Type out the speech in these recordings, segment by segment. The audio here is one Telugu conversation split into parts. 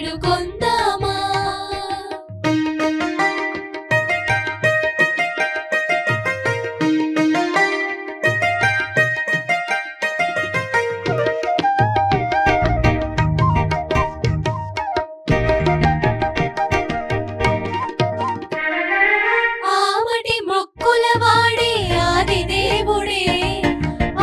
వేడుకొందామా. ఆమటి మొక్కుల వాడే ఆది దేవుడే,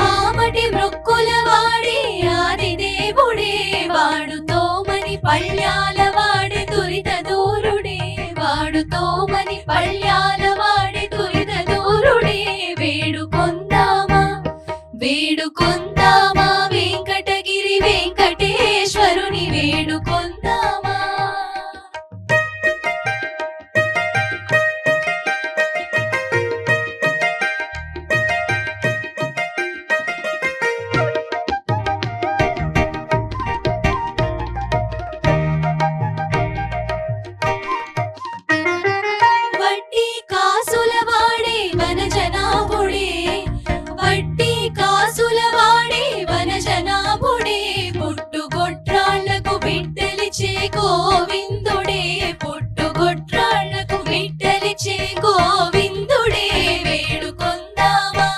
ఆమటి మొక్కుల వాడే ఆది దేవుడే, వాడుతోమని పళ్ళ్యాల వాడే దురిత దూరుడే, వాడుతోమని పళ్ళ్యాల వాడే దురిత దూరుడే. వేడుకొందామా వేడుకొందామా వెంకటగిరి వెంకటేశ్వరుని వేడుకొందామా. వడ్డీ కాసుల వాడే వనజనాభుడే, వడ్డీ కాసుల వాడే వనజనాభుడే, పుట్టుగొట్రాళ్లకు బిడ్డలిచే గోవిందుడే, పుట్టుగొట్రాళ్లకు బిడ్డలిచే గోవిందుడే. వేడుకొందామా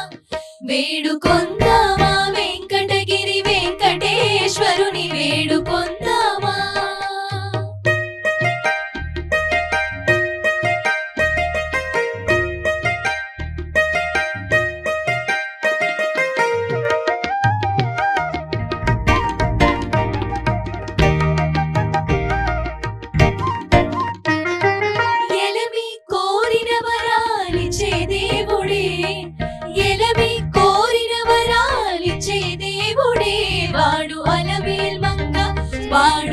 వేడుకొందామా వెంకటగిరి వెంకటేశ్వరుని వేడుకొందామా. ఎలమి కోరిన వరాలిచ్చే దేవుడే, ఎలమి కోరిన వరాలిచ్చే దేవుడే, వాడు అలమేల్ మంగ వాడు